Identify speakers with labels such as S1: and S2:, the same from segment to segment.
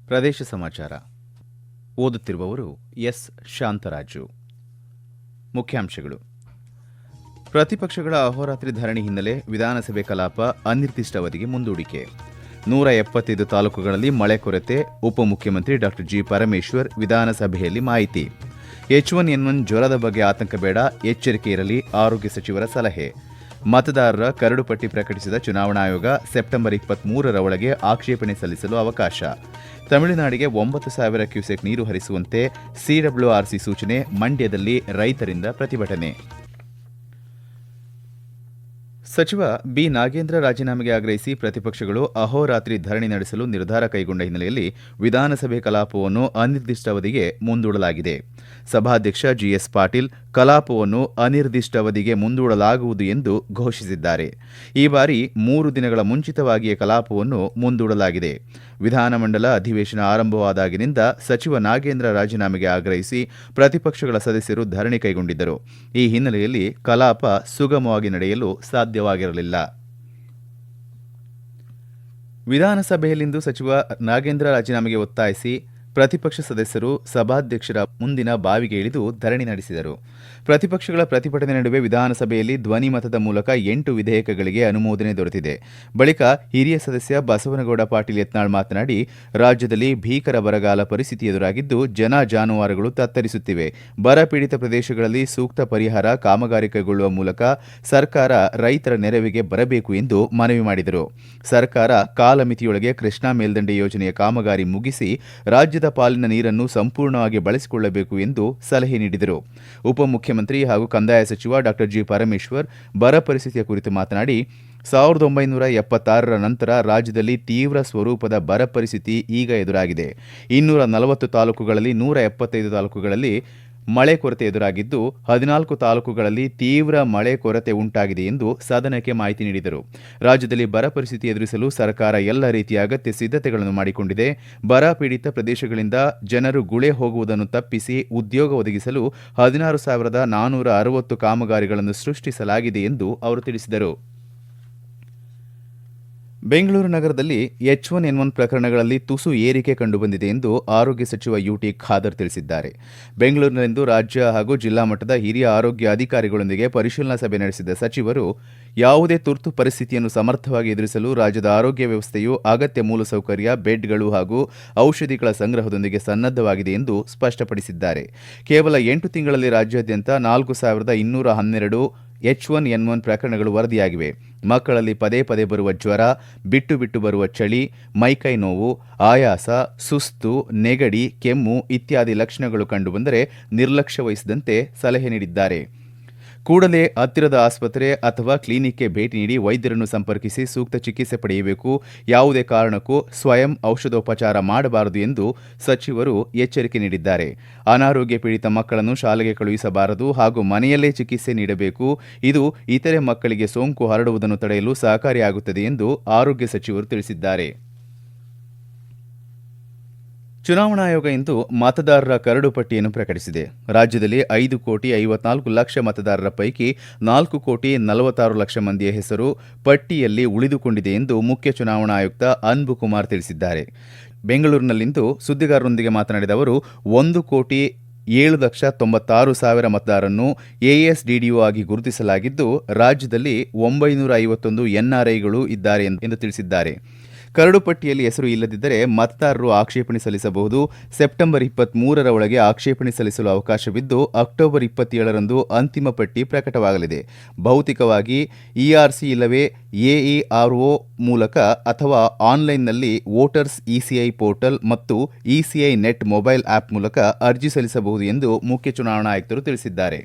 S1: ಪ್ರದೇಶ ಸಮಾಚಾರ ಓದುತ್ತಿರುವವರು ಎಸ್ ಶಾಂತರಾಜು. ಮುಖ್ಯಾಂಶಗಳು: ಪ್ರತಿಪಕ್ಷಗಳ ಅಹೋರಾತ್ರಿ ಧರಣಿ ಹಿನ್ನೆಲೆ ವಿಧಾನಸಭೆ ಕಲಾಪ ಅನಿರ್ದಿಷ್ಟಾವಧಿಗೆ ಮುಂದೂಡಿಕೆ. 175 ತಾಲೂಕುಗಳಲ್ಲಿ ಮಳೆ ಕೊರತೆ, ಉಪಮುಖ್ಯಮಂತ್ರಿ ಡಾ ಜಿ. ಪರಮೇಶ್ವರ್ ವಿಧಾನಸಭೆಯಲ್ಲಿ ಮಾಹಿತಿ. H1N1 ಜ್ವರದ ಬಗ್ಗೆ ಆತಂಕ ಬೇಡ, ಎಚ್ಚರಿಕೆ ಇರಲಿ, ಆರೋಗ್ಯ ಸಚಿವರ ಸಲಹೆ. ಮತದಾರರ ಕರಡು ಪಟ್ಟಿ ಪ್ರಕಟಿಸಿದ ಚುನಾವಣಾ ಆಯೋಗ ಸೆಪ್ಟೆಂಬರ್ 23ರ ಒಳಗೆ ಆಕ್ಷೇಪಣೆ ಸಲ್ಲಿಸಲು ಅವಕಾಶ. ತಮಿಳುನಾಡಿಗೆ 9,000 ಕ್ಯೂಸೆಕ್ ನೀರು ಹರಿಸುವಂತೆ ಸಿಡಬ್ಲ್ಯೂಆರ್ಸಿ ಸೂಚನೆ. ಮಂಡ್ಯದಲ್ಲಿ ರೈತರಿಂದ ಪ್ರತಿಭಟನೆ. ಸಚಿವ ಬಿ. ನಾಗೇಂದ್ರ ರಾಜೀನಾಮೆಗೆ ಆಗ್ರಹಿಸಿ ಪ್ರತಿಪಕ್ಷಗಳು ಅಹೋರಾತ್ರಿ ಧರಣಿ ನಡೆಸಲು ನಿರ್ಧಾರ ಕೈಗೊಂಡ ಹಿನ್ನೆಲೆಯಲ್ಲಿ ವಿಧಾನಸಭೆ ಕಲಾಪವನ್ನು ಅನಿರ್ದಿಷ್ಟಾವಧಿಗೆ ಮುಂದೂಡಲಾಗಿದೆ. ಸಭಾಧ್ಯಕ್ಷ ಜಿಎಸ್ ಪಾಟೀಲ್ ಕಲಾಪವನ್ನು ಅನಿರ್ದಿಷ್ಟಾವಧಿಗೆ ಮುಂದೂಡಲಾಗುವುದು ಎಂದು ಘೋಷಿಸಿದ್ದಾರೆ. ಈ ಬಾರಿ 3 ದಿನಗಳ ಮುಂಚಿತವಾಗಿಯೇ ಕಲಾಪವನ್ನು ಮುಂದೂಡಲಾಗಿದೆ. ವಿಧಾನಮಂಡಲ ಅಧಿವೇಶನ ಆರಂಭವಾದಾಗಿನಿಂದ ಸಚಿವ ನಾಗೇಂದ್ರ ರಾಜೀನಾಮೆಗೆ ಆಗ್ರಹಿಸಿ ಪ್ರತಿಪಕ್ಷಗಳ ಸದಸ್ಯರು ಧರಣಿ ಕೈಗೊಂಡಿದ್ದರು. ಈ ಹಿನ್ನೆಲೆಯಲ್ಲಿ ಕಲಾಪ ಸುಗಮವಾಗಿ ನಡೆಯಲು ಸಾಧ್ಯವಾಗಿರಲಿಲ್ಲ. ವಿಧಾನಸಭೆಯಲ್ಲಿಂದು ಸಚಿವ ನಾಗೇಂದ್ರ ರಾಜೀನಾಮೆಗೆ ಒತ್ತಾಯಿಸಿ ಪ್ರತಿಪಕ್ಷ ಸದಸ್ಯರು ಸಭಾಧ್ಯಕ್ಷರ ಮುಂದಿನ ಬಾವಿಗೆ ಇಳಿದು ಧರಣಿ ನಡೆಸಿದರು. ಪ್ರತಿಪಕ್ಷಗಳ ಪ್ರತಿಭಟನೆ ನಡುವೆ ವಿಧಾನಸಭೆಯಲ್ಲಿ ಧ್ವನಿ ಮತದ ಮೂಲಕ 8 ವಿಧೇಯಕಗಳಿಗೆ ಅನುಮೋದನೆ ದೊರೆತಿದೆ. ಬಳಿಕ ಹಿರಿಯ ಸದಸ್ಯ ಬಸವನಗೌಡ ಪಾಟೀಲ್ ಯತ್ನಾಳ್ ಮಾತನಾಡಿ, ರಾಜ್ಯದಲ್ಲಿ ಭೀಕರ ಬರಗಾಲ ಪರಿಸ್ಥಿತಿ ಎದುರಾಗಿದ್ದು ಜನ ಜಾನುವಾರುಗಳು ತತ್ತರಿಸುತ್ತಿವೆ. ಬರ ಪೀಡಿತ ಪ್ರದೇಶಗಳಲ್ಲಿ ಸೂಕ್ತ ಪರಿಹಾರ ಕಾಮಗಾರಿ ಕೈಗೊಳ್ಳುವ ಮೂಲಕ ಸರ್ಕಾರ ರೈತರ ನೆರವಿಗೆ ಬರಬೇಕು ಎಂದು ಮನವಿ ಮಾಡಿದರು. ಸರ್ಕಾರ ಕಾಲಮಿತಿಯೊಳಗೆ ಕೃಷ್ಣಾ ಮೇಲ್ದಂಡೆ ಯೋಜನೆಯ ಕಾಮಗಾರಿ ಮುಗಿಸಿ ರಾಜ್ಯದ ಪಾಲಿನ ನೀರನ್ನು ಸಂಪೂರ್ಣವಾಗಿ ಬಳಸಿಕೊಳ್ಳಬೇಕು ಎಂದು ಸಲಹೆ ನೀಡಿದರು. ಉಪಮುಖ್ಯಮಂತ್ರಿ ಹಾಗೂ ಕಂದಾಯ ಸಚಿವ ಡಾ ಜಿ. ಪರಮೇಶ್ವರ್ ಬರ ಪರಿಸ್ಥಿತಿಯ ಕುರಿತು ಮಾತನಾಡಿ, 1976ರ ನಂತರ ರಾಜ್ಯದಲ್ಲಿ ತೀವ್ರ ಸ್ವರೂಪದ ಬರ ಪರಿಸ್ಥಿತಿ ಈಗ ಎದುರಾಗಿದೆ. 240 ತಾಲೂಕುಗಳಲ್ಲಿ 175 ತಾಲೂಕುಗಳಲ್ಲಿ ಮಳೆ ಕೊರತೆ ಎದುರಾಗಿದ್ದು 14 ತಾಲೂಕುಗಳಲ್ಲಿ ತೀವ್ರ ಮಳೆ ಕೊರತೆ ಉಂಟಾಗಿದೆ ಎಂದು ಸದನಕ್ಕೆ ಮಾಹಿತಿ ನೀಡಿದರು. ರಾಜ್ಯದಲ್ಲಿ ಬರ ಪರಿಸ್ಥಿತಿ ಎದುರಿಸಲು ಸರ್ಕಾರ ಎಲ್ಲ ರೀತಿಯ ಅಗತ್ಯ ಸಿದ್ಧತೆಗಳನ್ನು ಮಾಡಿಕೊಂಡಿದೆ. ಬರ ಪೀಡಿತ ಪ್ರದೇಶಗಳಿಂದ ಜನರು ಗುಳೆ ಹೋಗುವುದನ್ನು ತಪ್ಪಿಸಿ ಉದ್ಯೋಗ ಒದಗಿಸಲು 16,460 ಕಾಮಗಾರಿಗಳನ್ನು ಸೃಷ್ಟಿಸಲಾಗಿದೆ ಎಂದು ಅವರು ತಿಳಿಸಿದರು. ಬೆಂಗಳೂರು ನಗರದಲ್ಲಿ H1N1 ಪ್ರಕರಣಗಳಲ್ಲಿ ತುಸು ಏರಿಕೆ ಕಂಡುಬಂದಿದೆ ಎಂದು ಆರೋಗ್ಯ ಸಚಿವ ಯುಟಿ ಖಾದರ್ ತಿಳಿಸಿದ್ದಾರೆ. ಬೆಂಗಳೂರಿನಲ್ಲಿಂದು ರಾಜ್ಯ ಹಾಗೂ ಜಿಲ್ಲಾ ಮಟ್ಟದ ಹಿರಿಯ ಆರೋಗ್ಯ ಅಧಿಕಾರಿಗಳೊಂದಿಗೆ ಪರಿಶೀಲನಾ ಸಭೆ ನಡೆಸಿದ ಸಚಿವರು, ಯಾವುದೇ ತುರ್ತು ಪರಿಸ್ಥಿತಿಯನ್ನು ಸಮರ್ಥವಾಗಿ ಎದುರಿಸಲು ರಾಜ್ಯದ ಆರೋಗ್ಯ ವ್ಯವಸ್ಥೆಯು ಅಗತ್ಯ ಮೂಲಸೌಕರ್ಯ, ಬೆಡ್ಗಳು ಹಾಗೂ ಔಷಧಿಗಳ ಸಂಗ್ರಹದೊಂದಿಗೆ ಸನ್ನದ್ದವಾಗಿದೆ ಎಂದು ಸ್ಪಷ್ಟಪಡಿಸಿದ್ದಾರೆ. ಕೇವಲ 8 ತಿಂಗಳಲ್ಲಿ ರಾಜ್ಯಾದ್ಯಂತ 4,212 H1N1 ಪ್ರಕರಣಗಳು ವರದಿಯಾಗಿವೆ. ಮಕ್ಕಳಲ್ಲಿ ಪದೇ ಪದೇ ಬರುವ ಜ್ವರ, ಬಿಟ್ಟು ಬಿಟ್ಟು ಬರುವ ಚಳಿ, ಮೈಕೈ ನೋವು, ಆಯಾಸ, ಸುಸ್ತು, ನೆಗಡಿ, ಕೆಮ್ಮು ಇತ್ಯಾದಿ ಲಕ್ಷಣಗಳು ಕಂಡುಬಂದರೆ ನಿರ್ಲಕ್ಷ್ಯ ವಹಿಸದಂತೆ ಸಲಹೆ ನೀಡಿದ್ದಾರೆ. ಕೂಡಲೇ ಹತ್ತಿರದ ಆಸ್ಪತ್ರೆ ಅಥವಾ ಕ್ಲಿನಿಕ್ಗೆ ಭೇಟಿ ನೀಡಿ ವೈದ್ಯರನ್ನು ಸಂಪರ್ಕಿಸಿ ಸೂಕ್ತ ಚಿಕಿತ್ಸೆ ಪಡೆಯಬೇಕು. ಯಾವುದೇ ಕಾರಣಕ್ಕೂ ಸ್ವಯಂ ಔಷಧೋಪಚಾರ ಮಾಡಬಾರದು ಎಂದು ಸಚಿವರು ಎಚ್ಚರಿಕೆ ನೀಡಿದ್ದಾರೆ. ಅನಾರೋಗ್ಯ ಪೀಡಿತ ಮಕ್ಕಳನ್ನು ಶಾಲೆಗೆ ಕಳುಹಿಸಬಾರದು ಹಾಗೂ ಮನೆಯಲ್ಲೇ ಚಿಕಿತ್ಸೆ ನೀಡಬೇಕು. ಇದು ಇತರೆ ಮಕ್ಕಳಿಗೆ ಸೋಂಕು ಹರಡುವುದನ್ನು ತಡೆಯಲು ಸಹಕಾರಿಯಾಗುತ್ತದೆ ಎಂದು ಆರೋಗ್ಯ ಸಚಿವರು ತಿಳಿಸಿದ್ದಾರೆ. ಚುನಾವಣಾ ಆಯೋಗ ಇಂದು ಮತದಾರರ ಕರಡು ಪಟ್ಟಿಯನ್ನು ಪ್ರಕಟಿಸಿದೆ. ರಾಜ್ಯದಲ್ಲಿ 5,54,00,000 ಮತದಾರರ ಪೈಕಿ 4,46,00,000 ಮಂದಿಯ ಹೆಸರು ಪಟ್ಟಿಯಲ್ಲಿ ಉಳಿದುಕೊಂಡಿದೆ ಎಂದು ಮುಖ್ಯ ಚುನಾವಣಾ ಆಯುಕ್ತ ಅನ್ಬು ಕುಮಾರ್ ತಿಳಿಸಿದ್ದಾರೆ. ಬೆಂಗಳೂರಿನಲ್ಲಿಂದು ಸುದ್ದಿಗಾರರೊಂದಿಗೆ ಮಾತನಾಡಿದ ಅವರು, 1,07,96,000 ಮತದಾರರನ್ನು ಎಎಸ್ಡಿಡಿಒ ಆಗಿ ಗುರುತಿಸಲಾಗಿದ್ದು, ರಾಜ್ಯದಲ್ಲಿ 951 ಎನ್ಆರ್ಐಗಳು ಇದ್ದಾರೆ ಎಂದು ತಿಳಿಸಿದ್ದಾರೆ. ಕರಡು ಪಟ್ಟಿಯಲ್ಲಿ ಹೆಸರು ಇಲ್ಲದಿದ್ದರೆ ಮತದಾರರು ಆಕ್ಷೇಪಣೆ ಸಲ್ಲಿಸಬಹುದು. ಸೆಪ್ಟೆಂಬರ್ 23ರ ಒಳಗೆ ಆಕ್ಷೇಪಣೆ ಸಲ್ಲಿಸಲು ಅವಕಾಶವಿದ್ದು, ಅಕ್ಟೋಬರ್ 27ರಂದು ಅಂತಿಮ ಪಟ್ಟಿ ಪ್ರಕಟವಾಗಲಿದೆ. ಭೌತಿಕವಾಗಿ ಇಆರ್ಸಿ ಇಲ್ಲವೇ ಎಇಆರ್ಒ ಮೂಲಕ ಅಥವಾ ಆನ್ಲೈನ್ನಲ್ಲಿ ವೋಟರ್ಸ್ ಇಸಿಐ ಪೋರ್ಟಲ್ ಮತ್ತು ಇಸಿಐ ನೆಟ್ ಮೊಬೈಲ್ ಆಪ್ ಮೂಲಕ ಅರ್ಜಿ ಸಲ್ಲಿಸಬಹುದು ಎಂದು ಮುಖ್ಯ ಚುನಾವಣಾ ಆಯುಕ್ತರು ತಿಳಿಸಿದ್ದಾರೆ.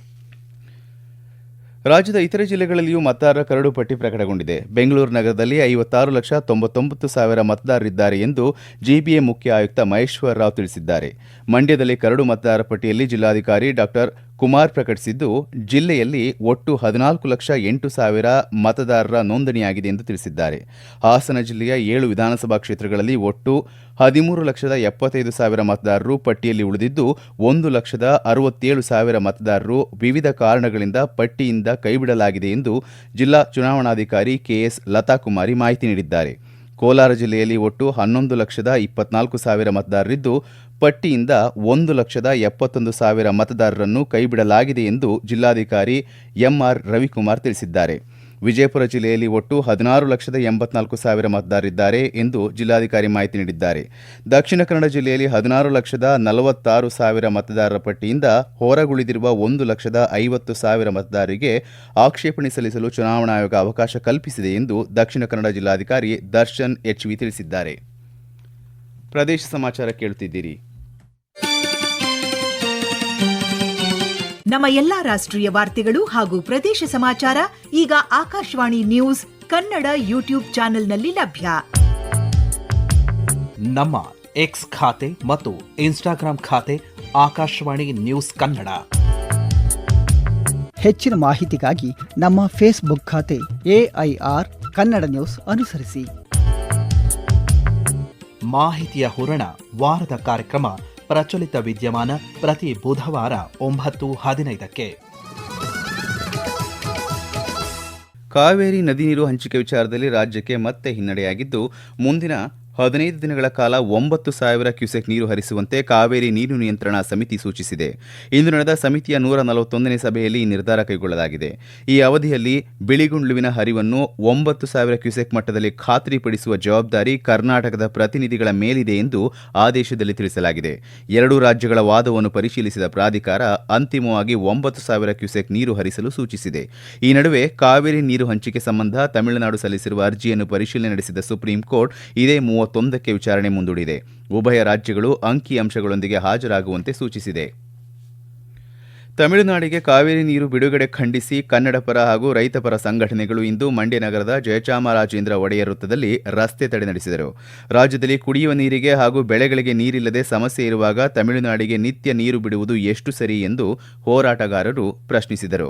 S1: ರಾಜ್ಯದ ಇತರೆ ಜಿಲ್ಲೆಗಳಲ್ಲಿಯೂ ಮತದಾರರ ಕರಡು ಪಟ್ಟಿ ಪ್ರಕಟಗೊಂಡಿದೆ. ಬೆಂಗಳೂರು ನಗರದಲ್ಲಿ 56,99,000 ಮತದಾರರಿದ್ದಾರೆ ಎಂದು ಜಿಬಿಎ ಮುಖ್ಯ ಆಯುಕ್ತ ಮಹೇಶ್ವರ ರಾವ್ ತಿಳಿಸಿದ್ದಾರೆ. ಮಂಡ್ಯದಲ್ಲಿ ಕರಡು ಮತದಾರರ ಪಟ್ಟಿಯಲ್ಲಿ ಜಿಲ್ಲಾಧಿಕಾರಿ ಡಾ ಕುಮಾರ್ ಪ್ರಕಟಿಸಿದ್ದು, ಜಿಲ್ಲೆಯಲ್ಲಿ ಒಟ್ಟು 14,08,000 ಮತದಾರರ ನೋಂದಣಿಯಾಗಿದೆ ಎಂದು ತಿಳಿಸಿದ್ದಾರೆ. ಹಾಸನ ಜಿಲ್ಲೆಯ 7 ವಿಧಾನಸಭಾ ಕ್ಷೇತ್ರಗಳಲ್ಲಿ ಒಟ್ಟು 13,75,000 ಮತದಾರರು ಪಟ್ಟಿಯಲ್ಲಿ ಉಳಿದಿದ್ದು, 1,67,000 ಮತದಾರರು ವಿವಿಧ ಕಾರಣಗಳಿಂದ ಪಟ್ಟಿಯಿಂದ ಕೈಬಿಡಲಾಗಿದೆ ಎಂದು ಜಿಲ್ಲಾ ಚುನಾವಣಾಧಿಕಾರಿ ಕೆಎಸ್ ಲತಾಕುಮಾರಿ ಮಾಹಿತಿ ನೀಡಿದ್ದಾರೆ. ಕೋಲಾರ ಜಿಲ್ಲೆಯಲ್ಲಿ ಒಟ್ಟು 11,24,000 ಮತದಾರರಿದ್ದು, ಪಟ್ಟಿಯಿಂದ 1,71,000 ಮತದಾರರನ್ನು ಕೈಬಿಡಲಾಗಿದೆ ಎಂದು ಜಿಲ್ಲಾಧಿಕಾರಿ ಎಂಆರ್ ರವಿಕುಮಾರ್ ತಿಳಿಸಿದ್ದಾರೆ. ವಿಜಯಪುರ ಜಿಲ್ಲೆಯಲ್ಲಿ ಒಟ್ಟು 16,84,000 ಮತದಾರರಿದ್ದಾರೆ ಎಂದು ಜಿಲ್ಲಾಧಿಕಾರಿ ಮಾಹಿತಿ ನೀಡಿದ್ದಾರೆ. ದಕ್ಷಿಣ ಕನ್ನಡ ಜಿಲ್ಲೆಯಲ್ಲಿ 16,46,000 ಮತದಾರರ ಪಟ್ಟಿಯಿಂದ ಹೊರಗುಳಿದಿರುವ 1,50,000 ಮತದಾರರಿಗೆ ಆಕ್ಷೇಪಣೆ ಸಲ್ಲಿಸಲು ಚುನಾವಣಾ ಆಯೋಗ ಅವಕಾಶ ಕಲ್ಪಿಸಿದೆ ಎಂದು ದಕ್ಷಿಣ ಕನ್ನಡ ಜಿಲ್ಲಾಧಿಕಾರಿ ದರ್ಶನ್ ಎಚ್ವಿ ತಿಳಿಸಿದ್ದಾರೆ. ಪ್ರದೇಶ ಸಮಾಚಾರ ಕೇಳುತ್ತಿದ್ದೀರಿ.
S2: ನಮ್ಮ ಎಲ್ಲಾ ರಾಷ್ಟ್ರೀಯ ವಾರ್ತೆಗಳು ಹಾಗೂ ಪ್ರದೇಶ ಸಮಾಚಾರ ಈಗ ಆಕಾಶವಾಣಿ ನ್ಯೂಸ್ ಕನ್ನಡ ಯೂಟ್ಯೂಬ್ ಚಾನೆಲ್ನಲ್ಲಿ ಲಭ್ಯ.
S3: ನಮ್ಮ ಎಕ್ಸ್ ಖಾತೆ ಮತ್ತು ಇನ್ಸ್ಟಾಗ್ರಾಂ ಖಾತೆ ಆಕಾಶವಾಣಿ ನ್ಯೂಸ್ ಕನ್ನಡ.
S4: ಹೆಚ್ಚಿನ ಮಾಹಿತಿಗಾಗಿ ನಮ್ಮ ಫೇಸ್ಬುಕ್ ಖಾತೆ AIR ಕನ್ನಡ ನ್ಯೂಸ್ ಅನುಸರಿಸಿ.
S3: ಮಾಹಿತಿಯ ಹೂರಣ ವಾರದ ಕಾರ್ಯಕ್ರಮ ಪ್ರಚಲಿತ ವಿದ್ಯಮಾನ ಪ್ರತಿ ಬುಧವಾರ 9:15.
S1: ಕಾವೇರಿ ನದಿ ನೀರು ಹಂಚಿಕೆ ವಿಚಾರದಲ್ಲಿ ರಾಜ್ಯಕ್ಕೆ ಮತ್ತೆ ಹಿನ್ನಡೆಯಾಗಿದ್ದು, ಮುಂದಿನ 15 ದಿನಗಳ ಕಾಲ 9,000 ಕ್ಯೂಸೆಕ್ ನೀರು ಹರಿಸುವಂತೆ ಕಾವೇರಿ ನೀರು ನಿಯಂತ್ರಣ ಸಮಿತಿ ಸೂಚಿಸಿದೆ. ಇಂದು ನಡೆದ ಸಮಿತಿಯ 141ನೇ ಸಭೆಯಲ್ಲಿ ಈ ನಿರ್ಧಾರ ಕೈಗೊಳ್ಳಲಾಗಿದೆ. ಈ ಅವಧಿಯಲ್ಲಿ ಬಿಳಿಗುಂಡ್ಲುವಿನ ಹರಿವನ್ನು 9,000 ಕ್ಯೂಸೆಕ್ ಮಟ್ಟದಲ್ಲಿ ಖಾತ್ರಿಪಡಿಸುವ ಜವಾಬ್ದಾರಿ ಕರ್ನಾಟಕದ ಪ್ರತಿನಿಧಿಗಳ ಮೇಲಿದೆ ಎಂದು ಆದೇಶದಲ್ಲಿ ತಿಳಿಸಲಾಗಿದೆ. ಎರಡೂ ರಾಜ್ಯಗಳ ವಾದವನ್ನು ಪರಿಶೀಲಿಸಿದ ಪ್ರಾಧಿಕಾರ ಅಂತಿಮವಾಗಿ 9,000 ಕ್ಯೂಸೆಕ್ ನೀರು ಹರಿಸಲು ಸೂಚಿಸಿದೆ. ಈ ನಡುವೆ ಕಾವೇರಿ ನೀರು ಹಂಚಿಕೆ ಸಂಬಂಧ ತಮಿಳುನಾಡು ಸಲ್ಲಿಸಿರುವ ಅರ್ಜಿಯನ್ನು ಪರಿಶೀಲನೆ ನಡೆಸಿದ ಸುಪ್ರೀಂ ಕೋರ್ಟ್ ಇದೇ 31ಕ್ಕೆ ವಿಚಾರಣೆ ಮುಂದೂಡಿದೆ. ಉಭಯ ರಾಜ್ಯಗಳು ಅಂಕಿಅಂಶಗಳೊಂದಿಗೆ ಹಾಜರಾಗುವಂತೆ ಸೂಚಿಸಿದೆ. ತಮಿಳುನಾಡಿಗೆ ಕಾವೇರಿ ನೀರು ಬಿಡುಗಡೆ ಖಂಡಿಸಿ ಕನ್ನಡಪರ ಹಾಗೂ ರೈತಪರ ಸಂಘಟನೆಗಳು ಇಂದು ಮಂಡ್ಯ ನಗರದ ಜಯಚಾಮರಾಜೇಂದ್ರ ಒಡೆಯರ್ ವೃತ್ತದಲ್ಲಿ ರಸ್ತೆ ತಡೆ ನಡೆಸಿದರು. ರಾಜ್ಯದಲ್ಲಿ ಕುಡಿಯುವ ನೀರಿಗೆ ಹಾಗೂ ಬೆಳೆಗಳಿಗೆ ನೀರಿಲ್ಲದೆ ಸಮಸ್ಯೆ ಇರುವಾಗ ತಮಿಳುನಾಡಿಗೆ ನಿತ್ಯ ನೀರು ಬಿಡುವುದು ಎಷ್ಟು ಸರಿ ಎಂದು ಹೋರಾಟಗಾರರು ಪ್ರಶ್ನಿಸಿದರು.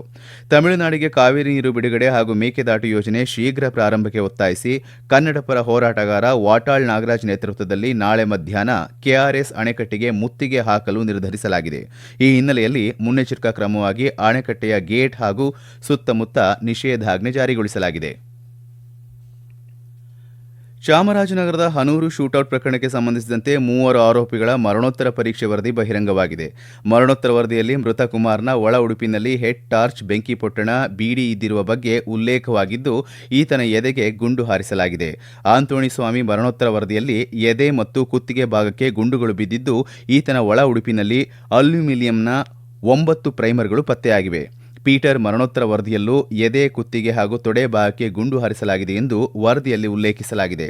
S1: ತಮಿಳುನಾಡಿಗೆ ಕಾವೇರಿ ನೀರು ಬಿಡುಗಡೆ ಹಾಗೂ ಮೇಕೆದಾಟು ಯೋಜನೆ ಶೀಘ್ರ ಪ್ರಾರಂಭಕ್ಕೆ ಒತ್ತಾಯಿಸಿ ಕನ್ನಡಪರ ಹೋರಾಟಗಾರ ವಾಟಾಳ್ ನಾಗರಾಜ್ ನೇತೃತ್ವದಲ್ಲಿ ನಾಳೆ ಮಧ್ಯಾಹ್ನ ಕೆಆರ್ಎಸ್ ಅಣೆಕಟ್ಟೆಗೆ ಮುತ್ತಿಗೆ ಹಾಕಲು ನಿರ್ಧರಿಸಲಾಗಿದೆ. ಈ ಹಿನ್ನೆಲೆಯಲ್ಲಿ ಮುನ್ನೆಚ್ಚರಿಕಾ ಕ್ರಮವಾಗಿ ಅಣೆಕಟ್ಟೆಯ ಗೇಟ್ ಹಾಗೂ ಸುತ್ತಮುತ್ತ ನಿಷೇಧಾಜ್ಞೆ ಜಾರಿಗೊಳಿಸಲಾಗಿದೆ. ಚಾಮರಾಜನಗರದ ಹನೂರು ಶೂಟೌಟ್ ಪ್ರಕರಣಕ್ಕೆ ಸಂಬಂಧಿಸಿದಂತೆ 3 ಆರೋಪಿಗಳ ಮರಣೋತ್ತರ ಪರೀಕ್ಷೆ ವರದಿ ಬಹಿರಂಗವಾಗಿದೆ. ಮರಣೋತ್ತರ ವರದಿಯಲ್ಲಿ ಮೃತ ಕುಮಾರ್ನ ಒಳ ಉಡುಪಿನಲ್ಲಿ ಹೆಡ್ ಟಾರ್ಚ್, ಬೆಂಕಿ ಪೊಟ್ಟಣ, ಬೀಡಿ ಇದ್ದಿರುವ ಬಗ್ಗೆ ಉಲ್ಲೇಖವಾಗಿದ್ದು, ಈತನ ಎದೆಗೆ ಗುಂಡು ಹಾರಿಸಲಾಗಿದೆ. ಆಂತೋಣಿ ಸ್ವಾಮಿ ಮರಣೋತ್ತರ ವರದಿಯಲ್ಲಿ ಎದೆ ಮತ್ತು ಕುತ್ತಿಗೆ ಭಾಗಕ್ಕೆ ಗುಂಡುಗಳು ಬಿದ್ದಿದ್ದು, ಈತನ ಒಳ ಉಡುಪಿನಲ್ಲಿ ಅಲ್ಯೂಮಿನಿಯಂನ 9 ಪ್ರೈಮರ್ಗಳು ಪತ್ತೆಯಾಗಿವೆ. ಪೀಟರ್ ಮರಣೋತ್ತರ ವರದಿಯಲ್ಲೂ ಎದೆ, ಕುತ್ತಿಗೆ ಹಾಗೂ ತೊಡೆ ಭಾಗಕ್ಕೆ ಗುಂಡು ಹಾರಿಸಲಾಗಿದೆ ಎಂದು ವರದಿಯಲ್ಲಿ ಉಲ್ಲೇಖಿಸಲಾಗಿದೆ.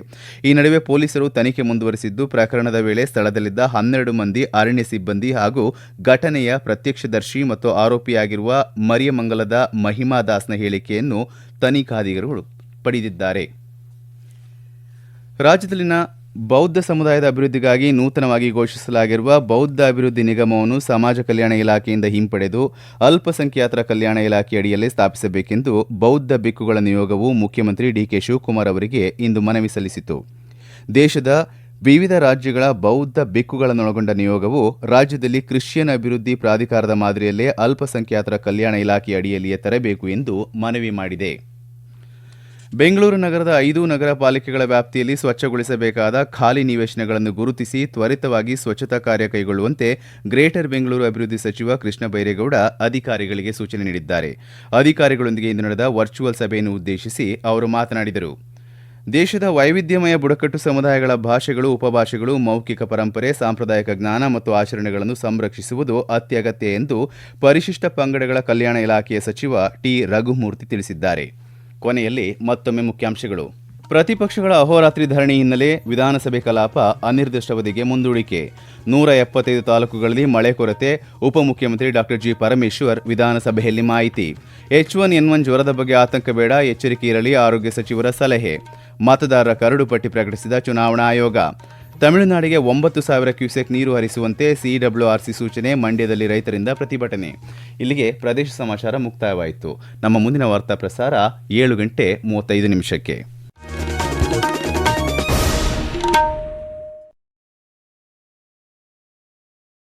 S1: ಈ ನಡುವೆ ಪೊಲೀಸರು ತನಿಖೆ ಮುಂದುವರೆಸಿದ್ದು, ಪ್ರಕರಣದ ವೇಳೆ ಸ್ಥಳದಲ್ಲಿದ್ದ 12 ಮಂದಿ ಅರಣ್ಯ ಸಿಬ್ಬಂದಿ ಹಾಗೂ ಘಟನೆಯ ಪ್ರತ್ಯಕ್ಷದರ್ಶಿ ಮತ್ತು ಆರೋಪಿಯಾಗಿರುವ ಮರಿಯಮಂಗಲದ ಮಹಿಮಾ ದಾಸ್ನ ಹೇಳಿಕೆಯನ್ನು ತನಿಖಾಧಿಕಾರಿಗಳು ಪಡೆದಿದ್ದಾರೆ. ರಾಜ್ಯದಲ್ಲಿನ ಬೌದ್ಧ ಸಮುದಾಯದ ಅಭಿವೃದ್ಧಿಗಾಗಿ ನೂತನವಾಗಿ ಘೋಷಿಸಲಾಗಿರುವ ಬೌದ್ಧ ಅಭಿವೃದ್ಧಿ ನಿಗಮವನ್ನು ಸಮಾಜ ಕಲ್ಯಾಣ ಇಲಾಖೆಯಿಂದ ಹಿಂಪಡೆದು ಅಲ್ಪಸಂಖ್ಯಾತರ ಕಲ್ಯಾಣ ಇಲಾಖೆ ಅಡಿಯಲ್ಲೇ ಸ್ಥಾಪಿಸಬೇಕೆಂದು ಬೌದ್ಧ ಭಿಕ್ಕುಗಳ ನಿಯೋಗವು ಮುಖ್ಯಮಂತ್ರಿ ಡಿಕೆ ಶಿವಕುಮಾರ್ ಅವರಿಗೆ ಇಂದು ಮನವಿ ಸಲ್ಲಿಸಿತು. ದೇಶದ ವಿವಿಧ ರಾಜ್ಯಗಳ ಬೌದ್ಧ ಭಿಕ್ಕುಗಳನ್ನೊಳಗೊಂಡ ನಿಯೋಗವು ರಾಜ್ಯದಲ್ಲಿ ಕ್ರಿಶ್ಚಿಯನ್ ಅಭಿವೃದ್ಧಿ ಪ್ರಾಧಿಕಾರದ ಮಾದರಿಯಲ್ಲೇ ಅಲ್ಪಸಂಖ್ಯಾತರ ಕಲ್ಯಾಣ ಇಲಾಖೆ ಅಡಿಯಲ್ಲಿಯೇ ತರಬೇಕು ಎಂದು ಮನವಿ ಮಾಡಿದೆ. ಬೆಂಗಳೂರು ನಗರದ 5 ನಗರ ಪಾಲಿಕೆಗಳ ವ್ಯಾಪ್ತಿಯಲ್ಲಿ ಸ್ವಚ್ಛಗೊಳಿಸಬೇಕಾದ ಖಾಲಿ ನಿವೇಶನಗಳನ್ನು ಗುರುತಿಸಿ ತ್ವರಿತವಾಗಿ ಸ್ವಚ್ಛತಾ ಕಾರ್ಯ ಕೈಗೊಳ್ಳುವಂತೆ ಗ್ರೇಟರ್ ಬೆಂಗಳೂರು ಅಭಿವೃದ್ಧಿ ಸಚಿವ ಕೃಷ್ಣ ಬೈರೇಗೌಡ ಅಧಿಕಾರಿಗಳಿಗೆ ಸೂಚನೆ ನೀಡಿದ್ದಾರೆ. ಅಧಿಕಾರಿಗಳೊಂದಿಗೆ ಇಂದು ನಡೆದ ವರ್ಚುವಲ್ ಸಭೆಯನ್ನು ಉದ್ದೇಶಿಸಿ ಅವರು ಮಾತನಾಡಿದರು. ದೇಶದ ವೈವಿಧ್ಯಮಯ ಬುಡಕಟ್ಟು ಸಮುದಾಯಗಳ ಭಾಷೆಗಳು, ಉಪಭಾಷೆಗಳು, ಮೌಖಿಕ ಪರಂಪರೆ, ಸಾಂಪ್ರದಾಯಿಕ ಜ್ಞಾನ ಮತ್ತು ಆಚರಣೆಗಳನ್ನು ಸಂರಕ್ಷಿಸುವುದು ಅತ್ಯಗತ್ಯ ಎಂದು ಪರಿಶಿಷ್ಟ ಪಂಗಡಗಳ ಕಲ್ಯಾಣ ಇಲಾಖೆಯ ಸಚಿವ ಟಿ ರಘುಮೂರ್ತಿ ತಿಳಿಸಿದ್ದಾರೆ. ಕೊನೆಯಲ್ಲಿ ಮತ್ತೊಮ್ಮೆ ಮುಖ್ಯಾಂಶಗಳು. ಪ್ರತಿಪಕ್ಷಗಳ ಅಹೋರಾತ್ರಿ ಧರಣಿ ಹಿನ್ನೆಲೆ ವಿಧಾನಸಭೆ ಕಲಾಪ ಅನಿರ್ದಿಷ್ಟಾವಧಿಗೆ ಮುಂದೂಡಿಕೆ. 175 ತಾಲೂಕುಗಳಲ್ಲಿ ಮಳೆ ಕೊರತೆ, ಉಪಮುಖ್ಯಮಂತ್ರಿ ಡಾ ಜಿ ಪರಮೇಶ್ವರ್ ವಿಧಾನಸಭೆಯಲ್ಲಿ ಮಾಹಿತಿ. H1N1 ಜ್ವರದ ಬಗ್ಗೆ ಆತಂಕ ಬೇಡ, ಎಚ್ಚರಿಕೆ ಇರಲಿ ಆರೋಗ್ಯ ಸಚಿವರ ಸಲಹೆ. ಮತದಾರರ ಕರಡು ಪಟ್ಟಿ ಪ್ರಕಟಿಸಿದ ಚುನಾವಣಾ ಆಯೋಗ. ತಮಿಳುನಾಡಿಗೆ 9,000 ಕ್ಯೂಸೆಕ್ ನೀರು ಹರಿಸುವಂತೆ ಸಿಡಬ್ಲ್ಯೂಆರ್ಸಿ ಸೂಚನೆ, ಮಂಡ್ಯದಲ್ಲಿ ರೈತರಿಂದ ಪ್ರತಿಭಟನೆ. ಇಲ್ಲಿಗೆ ಪ್ರದೇಶ ಸಮಾಚಾರ ಮುಕ್ತಾಯವಾಯಿತು. ನಮ್ಮ ಮುಂದಿನ ವಾರ್ತಾ ಪ್ರಸಾರ 7:35 ನಿಮಿಷಕ್ಕೆ.